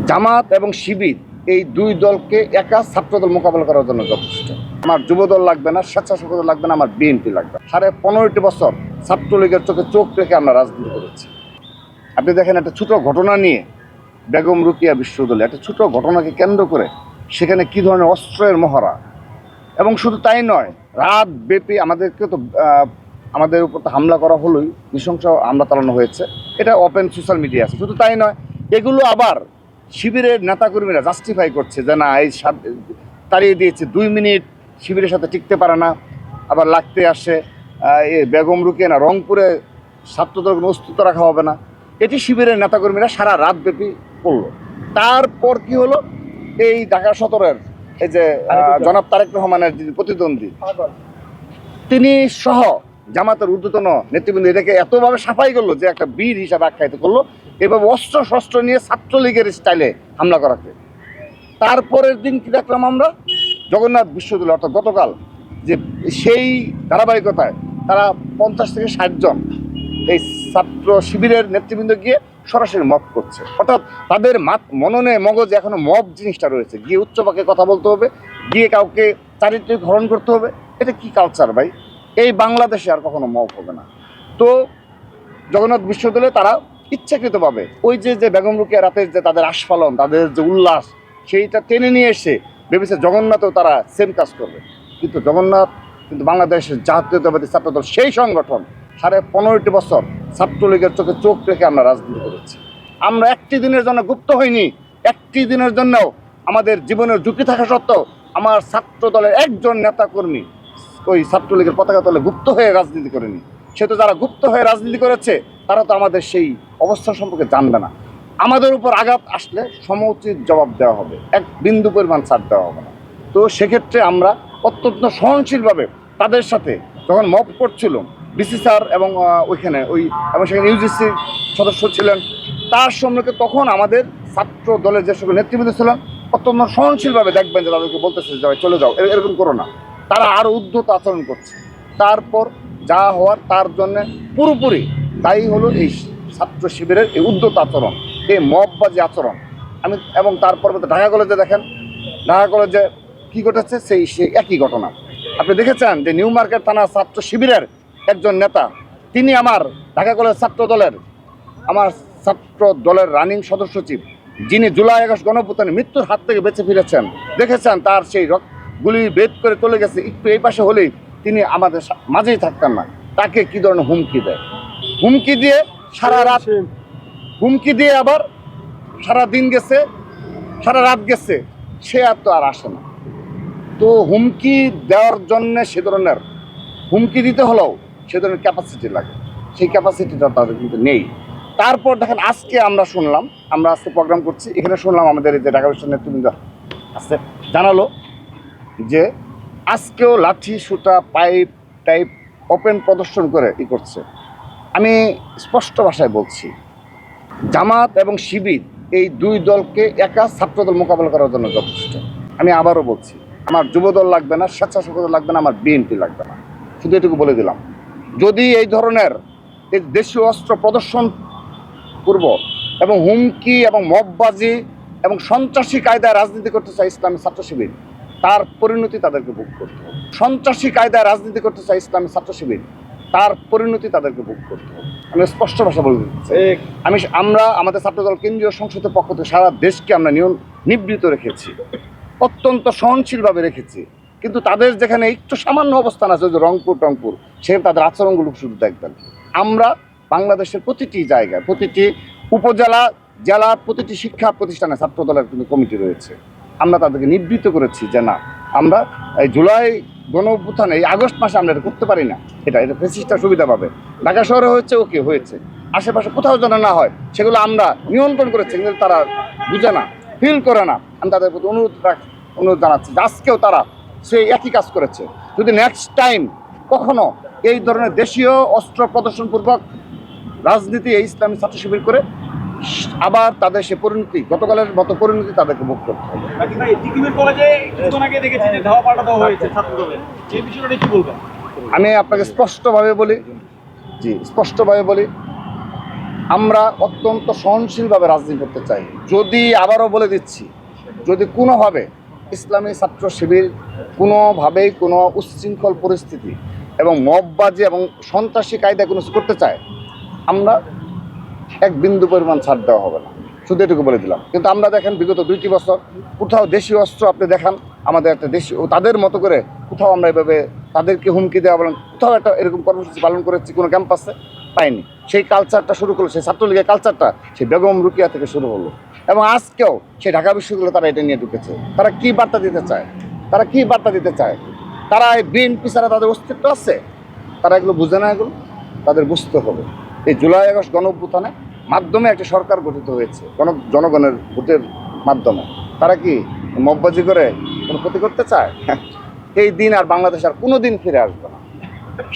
জামাত এবং শিবির এই দুই দলকে একা ছাত্রদল মোকাবেলা করার জন্য যথেষ্ট। আমার যুবদল লাগবে না, স্বেচ্ছাসেবক দল লাগবে না, আমার বিএনপি লাগবে। 15.5 বছর ছাত্রলীগের চোখে চোখ রেখে আমরা রাজনীতি করেছি। আপনি দেখেন একটা ছোট ঘটনা নিয়ে বেগম রোকেয়া বিশ্ববিদ্যালয় একটা ছোট ঘটনাকে কেন্দ্র করে সেখানে কি ধরনের অস্ত্রের মহড়া, এবং শুধু তাই নয়, রাত ব্যাপী আমাদেরকে তো আমাদের উপর তো হামলা করা হলোই, নৃশংস হামলা চালানো হয়েছে, এটা ওপেন সোশ্যাল মিডিয়া আছে। শুধু তাই নয়, এগুলো আবার শিবিরের নেতাকর্মীরা জাস্টিফাই করছে যে না, এই তাড়িয়ে দিয়েছে, 2 মিনিট শিবিরের সাথে টিকতে পারে না, আবার লাগতে আসে, বেগম রোকেয়া না, রংপুরে ছাত্রদের কোনো অস্তিত্ব রাখা হবে না। এটি শিবিরের নেতাকর্মীরা সারা রাত ব্যাপী করলো। তারপর কি হলো, এই ঢাকা সদরের এই যে জনাব তারেক রহমানের যে প্রতিদ্বন্দ্বী, তিনি সহ জামাতের ঊর্ধ্বতন নেতৃবৃন্দ এটাকে এতভাবে সাফাই করলো যে একটা বীর হিসাবে আখ্যায়িত করলো, এভাবে অস্ত্র শস্ত্র নিয়ে ছাত্রলীগের স্টাইলে হামলা করাকে। তারপরের দিন কি দেখলাম আমরা, জগন্নাথ বিশ্ববিদ্যালয় অর্থাৎ গতকাল, যে সেই ধারাবাহিকতায় তারা 50 থেকে 60 জন এই ছাত্র শিবিরের নেতৃবৃন্দ গিয়ে সরাসরি মব করছে। অর্থাৎ তাদের মননে মগজে এখনো মব জিনিসটা রয়েছে, গিয়ে উচ্চবাক্যে কথা বলতে হবে, গিয়ে কাউকে চারিত্রিক হরণ করতে হবে। এটা কি কালচার ভাই? এই বাংলাদেশে আর কখনো মব হবে না। তো জগন্নাথ বিশ্ববিদ্যালয়ে তারা ইচ্ছাকৃতভাবে ওই যে বেগম রোকেয়া রাতের যে তাদের আস্ফালন, তাদের যে উল্লাস, সেইটা টেনে নিয়ে এসে ভেবেছে জগন্নাথেও তারা সেম কাজ করবে। কিন্তু জগন্নাথ কিন্তু বাংলাদেশের জাতীয়তাবাদী ছাত্রদল সেই সংগঠন 15.5 বছর ছাত্রলীগের চোখে চোখ রেখে আমরা রাজনীতি করেছি। আমরা একটি দিনের জন্য গুপ্ত হইনি, একটি দিনের জন্যও আমাদের জীবনের ঝুঁকি থাকা সত্ত্বেও আমার ছাত্র দলের একজন নেতাকর্মী ওই ছাত্রলীগের পতাকা তলে গুপ্ত হয়ে রাজনীতি করেনি। সে তো যারা গুপ্ত হয়ে রাজনীতি করেছে তারা তো আমাদের সেই অবস্থা সম্পর্কে জানবে না। আমাদের উপর আঘাত আসলে সমুচিত জবাব দেওয়া হবে, এক বিন্দু পরিমাণ ছাড় দেওয়া হবে না। তো সেক্ষেত্রে আমরা অত্যন্ত সহনশীলভাবে তাদের সাথে যখন মব করছিল ডিসি স্যার এবং ওইখানে এবং সেখানে ইউজিসি সদস্য ছিলেন, তার সম্পর্কে তখন আমাদের ছাত্র দলের যে সকল নেতৃবৃন্দ ছিলেন অত্যন্ত সহনশীলভাবে দেখবেন যে তাদেরকে বলতেছে যে চলে যাও, এরকম করো না। তারা আরও উদ্ধত আচরণ করছে। তারপর যা হওয়ার তার জন্য পুরোপুরি দায়ী হলো এই ছাত্র শিবিরের এই উদ্ধত আচরণ, এই মববাজি আচরণ। এবং তারপর ঢাকা কলেজে দেখেন, ঢাকা কলেজে কী ঘটেছে সেই একই ঘটনা আপনি দেখেছেন যে নিউ মার্কেট থানা ছাত্র শিবিরের একজন নেতা, তিনি আমার ঢাকা কলেজ আমার ছাত্র দলের রানিং সদস্য সচিব, যিনি জুলাই আগস্ট গণঅভ্যুত্থানে মৃত্যুর হাত থেকে বেঁচে ফিরেছেন, দেখেছেন তার সেই গুলি বেদ করে চলে গেছে, একটু এই পাশে হলেই তিনি আমাদের মাঝেই থাকতেন না। তাকে কি ধরনের হুমকি দেয়, হুমকি দিয়ে সারা রাত, হুমকি দিয়ে আবার সারা দিন গেছে, সারা রাত গেছে, সে আর তো আর আসে না। তো হুমকি দেওয়ার জন্যে সে ধরনের হুমকি দিতে হলেও সে ধরনের ক্যাপাসিটি লাগে, সেই ক্যাপাসিটিটা তাদের কিন্তু নেই। তারপর দেখেন আজকে আমরা শুনলাম, আমরা আজকে প্রোগ্রাম করছি, এখানে শুনলাম আমাদের এই যে ঢাকা বিশ্ববিদ্যালয়ের নেতৃবৃন্দ আছে জানালো যে আজকেও লাঠি সুতা পাইপ টাইপ ওপেন প্রদর্শন করে করছে। আমি স্পষ্ট ভাষায় বলছি, জামাত এবং শিবির এই দুই দলকে একা ছাত্রদল মোকাবেলা করার জন্য যথেষ্ট। আমি আবারও বলছি, আমার যুবদল লাগবে না, স্বেচ্ছাসেবক দল লাগবে না, আমার বিএনপি লাগবে না। শুধু এটুকু বলে দিলাম, যদি এই ধরনের এই দেশীয় অস্ত্র প্রদর্শন করব এবং হুমকি এবং মববাজি এবং সন্ত্রাসী কায়দায় রাজনীতি করতে চায় ইসলামী ছাত্র শিবির, তার পরিণতি তাদেরকে ভোগ করতে হবে। সন্ত্রাসী কায়দায় রাজনীতি করতে চায় ইসলামী ছাত্র শিবির, তার পরিণতি তাদেরকে ভোগ করতে হবে। আমি স্পষ্ট ভাষা বলে দিচ্ছি, আমরা আমাদের ছাত্রদল কেন্দ্রীয় সংসদের পক্ষ থেকে সারা দেশকে আমরা নিবৃত রেখেছি, অত্যন্ত সহনশীলভাবে রেখেছি। কিন্তু তাদের যেখানে একটু সামান্য অবস্থান আছে, যে রংপুর সেখানে তাদের আচরণগুলো শুধু দেখবেন। আমরা বাংলাদেশের প্রতিটি জায়গায়, প্রতিটি উপজেলা, জেলা, প্রতিটি শিক্ষা প্রতিষ্ঠানে ছাত্রদলের কিন্তু কমিটি রয়েছে। আমরা তাদেরকে নিবৃত্ত করেছি যে না, আমরা এই জুলাই গণঅভ্যুত্থানে এই আগস্ট মাসে আমরা এটা করতে পারি না, এটা ফেসিস্টটা সুবিধা পাবে। ঢাকা শহরে হয়েছে, ওকে হয়েছে, আশেপাশে কোথাও যেন না হয়, সেগুলো আমরা নিয়ন্ত্রণ করেছি, কিন্তু তারা বুঝে না, ফিল করে না। আমি তাদের প্রতি অনুরোধ জানাচ্ছি যে আজকেও তারা সেই একই কাজ করেছে। যদি নেক্সট টাইম কখনো এই ধরনের দেশীয় অস্ত্র প্রদর্শনপূর্বক রাজনীতি এই ইসলামী ছাত্র শিবির করে, আবার তাদের সে পরিণতি, গতকালের মতো পরিণতি তাদেরকে ভোগ করতে হবে। আমি আপনাকে স্পষ্টভাবে বলি, আমরা অত্যন্ত সহনশীলভাবে রাজনীতি করতে চাই। যদি আবারও বলে দিচ্ছি, যদি কোনোভাবে ইসলামী ছাত্র শিবির কোনোভাবেই কোনো উচ্ছৃঙ্খল পরিস্থিতি এবং মববাজি এবং সন্ত্রাসী কায়দায় কোনো কিছু করতে চায়, আমরা এক বিন্দু পরিমাণ ছাড় দেওয়া হবে না, শুধু এটুকু বলে দিলাম। কিন্তু আমরা দেখেন বিগত 2টি বছর কোথাও দেশীয় অস্ত্র আপনি দেখান, আমাদের একটা দেশীয় তাদের মতো করে কোথাও আমরা এভাবে তাদেরকে হুমকি দেওয়া বলেন কোথাও একটা এরকম কর্মসূচি পালন করেছি কোনো ক্যাম্পাসে পাইনি। সেই কালচারটা শুরু করলো, সেই ছাত্রলীগের কালচারটা সেই বেগম রুকিয়া থেকে শুরু হলো, এবং আজকেও সেই ঢাকা বিশ্ববিদ্যালয়ে তারা এটা নিয়ে ঢুকেছে। তারা কি বার্তা দিতে চায়? তারা কি বার্তা দিতে চায়? তারা এই বিএনপি ছাড়া তাদের অস্তিত্ব আছে? তারা এগুলো বুঝে না, এগুলো তাদের বুঝতে হবে। এই জুলাই আগস্ট গণ অভ্যুত্থানে মাধ্যমে একটা সরকার গঠিত হয়েছে জনগণের ভোটের মাধ্যমে। তারা কি মববাজি করে কোনো ক্ষতি করতে চায়? এই দিন আর বাংলাদেশ আর কোনো দিন ফিরে আসবে না।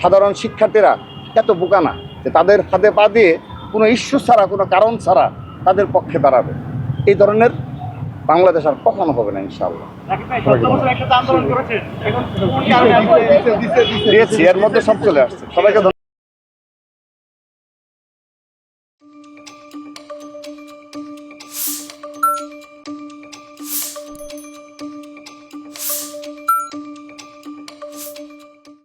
সাধারণ শিক্ষার্থীরা এত বোকা না যে তাদের ফাঁদে পা দিয়ে কোনো ইস্যু ছাড়া, কোনো কারণ ছাড়া তাদের পক্ষে দাঁড়াবে। এই ধরনের বাংলাদেশ আর কখনো হবে না ইনশাআল্লাহ। দিয়েছি, এর মধ্যে সব চলে আসছে। সবাইকে